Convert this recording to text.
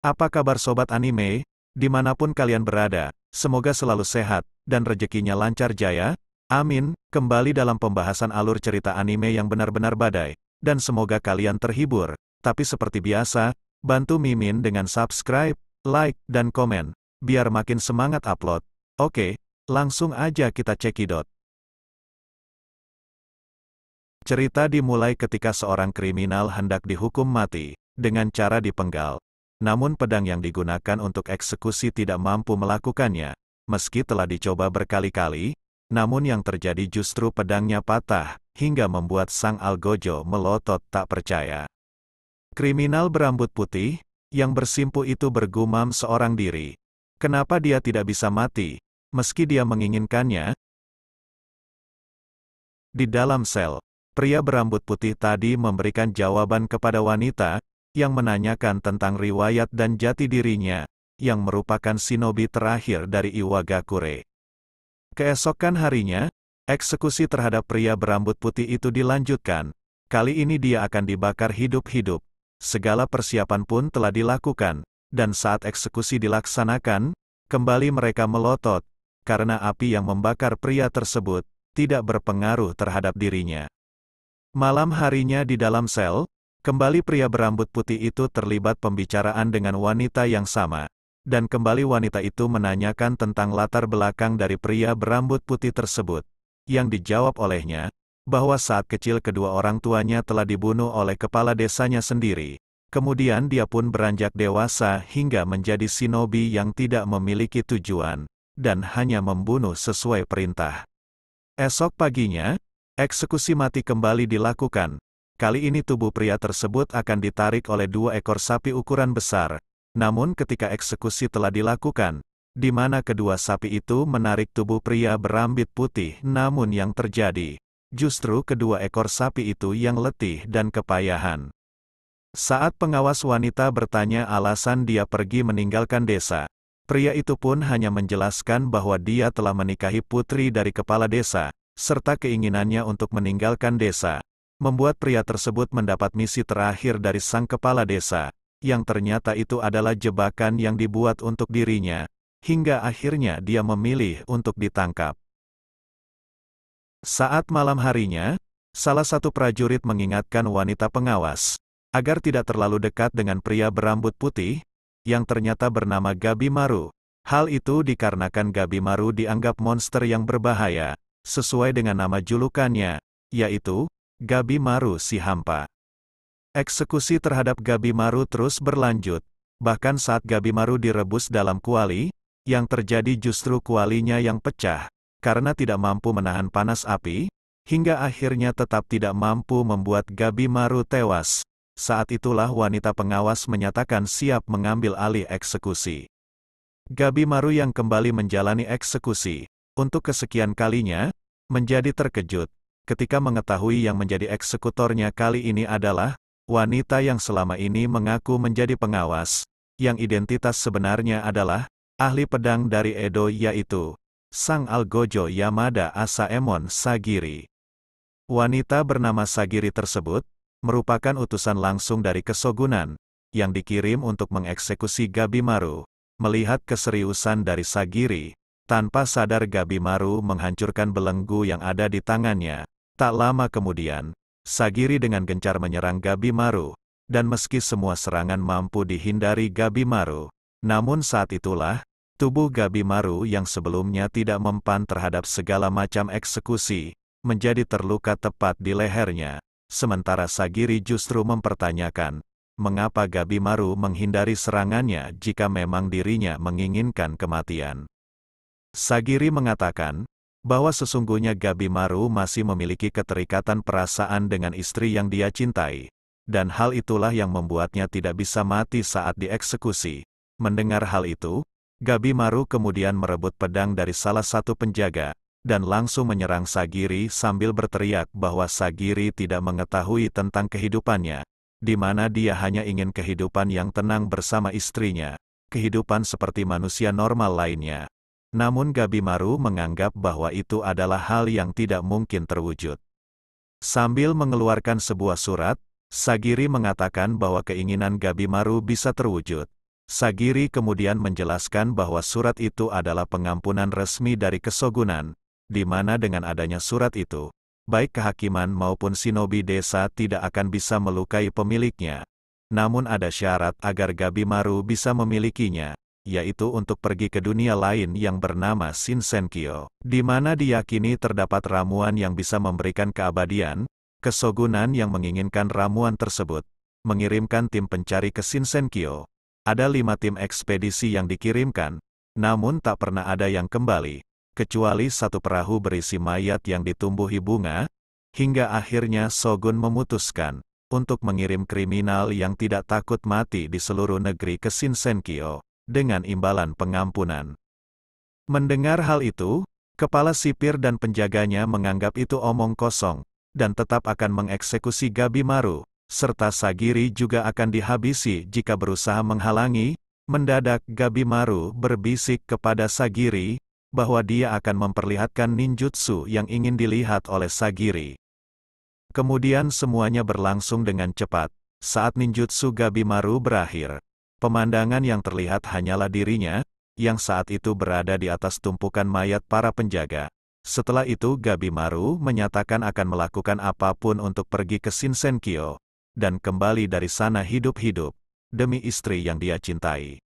Apa kabar sobat anime? Dimanapun kalian berada, semoga selalu sehat, dan rezekinya lancar jaya. Amin. Kembali dalam pembahasan alur cerita anime yang benar-benar badai, dan semoga kalian terhibur. Tapi seperti biasa, bantu Mimin dengan subscribe, like, dan komen, biar makin semangat upload. Oke, langsung aja kita cekidot. Cerita dimulai ketika seorang kriminal hendak dihukum mati, dengan cara dipenggal. Namun pedang yang digunakan untuk eksekusi tidak mampu melakukannya. Meski telah dicoba berkali-kali, namun yang terjadi justru pedangnya patah, hingga membuat sang algojo melotot tak percaya. Kriminal berambut putih, yang bersimpu itu bergumam seorang diri. Kenapa dia tidak bisa mati, meski dia menginginkannya? Di dalam sel, pria berambut putih tadi memberikan jawaban kepada wanita, yang menanyakan tentang riwayat dan jati dirinya, yang merupakan shinobi terakhir dari Iwagakure. Keesokan harinya, eksekusi terhadap pria berambut putih itu dilanjutkan. Kali ini dia akan dibakar hidup-hidup. Segala persiapan pun telah dilakukan, dan saat eksekusi dilaksanakan, kembali mereka melotot, karena api yang membakar pria tersebut, tidak berpengaruh terhadap dirinya. Malam harinya di dalam sel, kembali pria berambut putih itu terlibat pembicaraan dengan wanita yang sama, dan kembali wanita itu menanyakan tentang latar belakang dari pria berambut putih tersebut, yang dijawab olehnya, bahwa saat kecil kedua orang tuanya telah dibunuh oleh kepala desanya sendiri, kemudian dia pun beranjak dewasa hingga menjadi shinobi yang tidak memiliki tujuan, dan hanya membunuh sesuai perintah. Esok paginya, eksekusi mati kembali dilakukan. Kali ini tubuh pria tersebut akan ditarik oleh 2 ekor sapi ukuran besar. Namun ketika eksekusi telah dilakukan, di mana kedua sapi itu menarik tubuh pria berambut putih, namun yang terjadi, justru kedua ekor sapi itu yang letih dan kepayahan. Saat pengawas wanita bertanya alasan dia pergi meninggalkan desa, pria itu pun hanya menjelaskan bahwa dia telah menikahi putri dari kepala desa, serta keinginannya untuk meninggalkan desa, membuat pria tersebut mendapat misi terakhir dari sang kepala desa, yang ternyata itu adalah jebakan yang dibuat untuk dirinya, hingga akhirnya dia memilih untuk ditangkap. Saat malam harinya, salah satu prajurit mengingatkan wanita pengawas, agar tidak terlalu dekat dengan pria berambut putih, yang ternyata bernama Gabimaru. Hal itu dikarenakan Gabimaru dianggap monster yang berbahaya, sesuai dengan nama julukannya, yaitu Gabimaru si hampa. Eksekusi terhadap Gabimaru terus berlanjut, bahkan saat Gabimaru direbus dalam kuali, yang terjadi justru kualinya yang pecah, karena tidak mampu menahan panas api, hingga akhirnya tetap tidak mampu membuat Gabimaru tewas. Saat itulah wanita pengawas menyatakan siap mengambil alih eksekusi. Gabimaru yang kembali menjalani eksekusi, untuk kesekian kalinya, menjadi terkejut, ketika mengetahui yang menjadi eksekutornya kali ini adalah wanita yang selama ini mengaku menjadi pengawas, yang identitas sebenarnya adalah ahli pedang dari Edo, yaitu sang algojo Yamada Asaemon Sagiri. Wanita bernama Sagiri tersebut merupakan utusan langsung dari Kesogunan yang dikirim untuk mengeksekusi Gabimaru. Melihat keseriusan dari Sagiri, tanpa sadar Gabimaru menghancurkan belenggu yang ada di tangannya. Tak lama kemudian, Sagiri dengan gencar menyerang Gabimaru, dan meski semua serangan mampu dihindari Gabimaru, namun saat itulah, tubuh Gabimaru yang sebelumnya tidak mempan terhadap segala macam eksekusi, menjadi terluka tepat di lehernya, sementara Sagiri justru mempertanyakan, mengapa Gabimaru menghindari serangannya jika memang dirinya menginginkan kematian. Sagiri mengatakan, bahwa sesungguhnya Gabimaru masih memiliki keterikatan perasaan dengan istri yang dia cintai, dan hal itulah yang membuatnya tidak bisa mati saat dieksekusi. Mendengar hal itu, Gabimaru kemudian merebut pedang dari salah satu penjaga, dan langsung menyerang Sagiri sambil berteriak bahwa Sagiri tidak mengetahui tentang kehidupannya, di mana dia hanya ingin kehidupan yang tenang bersama istrinya, kehidupan seperti manusia normal lainnya. Namun Gabimaru menganggap bahwa itu adalah hal yang tidak mungkin terwujud. Sambil mengeluarkan sebuah surat, Sagiri mengatakan bahwa keinginan Gabimaru bisa terwujud. Sagiri kemudian menjelaskan bahwa surat itu adalah pengampunan resmi dari Kesogunan, di mana dengan adanya surat itu, baik kehakiman maupun shinobi desa tidak akan bisa melukai pemiliknya. Namun ada syarat agar Gabimaru bisa memilikinya, yaitu untuk pergi ke dunia lain yang bernama Shinsenkyo, di mana diyakini terdapat ramuan yang bisa memberikan keabadian. Kesogunan yang menginginkan ramuan tersebut, mengirimkan tim pencari ke Shinsenkyo. Ada 5 tim ekspedisi yang dikirimkan, namun tak pernah ada yang kembali, kecuali satu perahu berisi mayat yang ditumbuhi bunga, hingga akhirnya Shogun memutuskan untuk mengirim kriminal yang tidak takut mati di seluruh negeri ke Shinsenkyo, dengan imbalan pengampunan. Mendengar hal itu, kepala sipir dan penjaganya menganggap itu omong kosong, dan tetap akan mengeksekusi Gabimaru, serta Sagiri juga akan dihabisi jika berusaha menghalangi. Mendadak Gabimaru berbisik kepada Sagiri, bahwa dia akan memperlihatkan ninjutsu yang ingin dilihat oleh Sagiri. Kemudian semuanya berlangsung dengan cepat. Saat ninjutsu Gabimaru berakhir, pemandangan yang terlihat hanyalah dirinya, yang saat itu berada di atas tumpukan mayat para penjaga. Setelah itu Gabimaru menyatakan akan melakukan apapun untuk pergi ke Shinsenkyo, dan kembali dari sana hidup-hidup, demi istri yang dia cintai.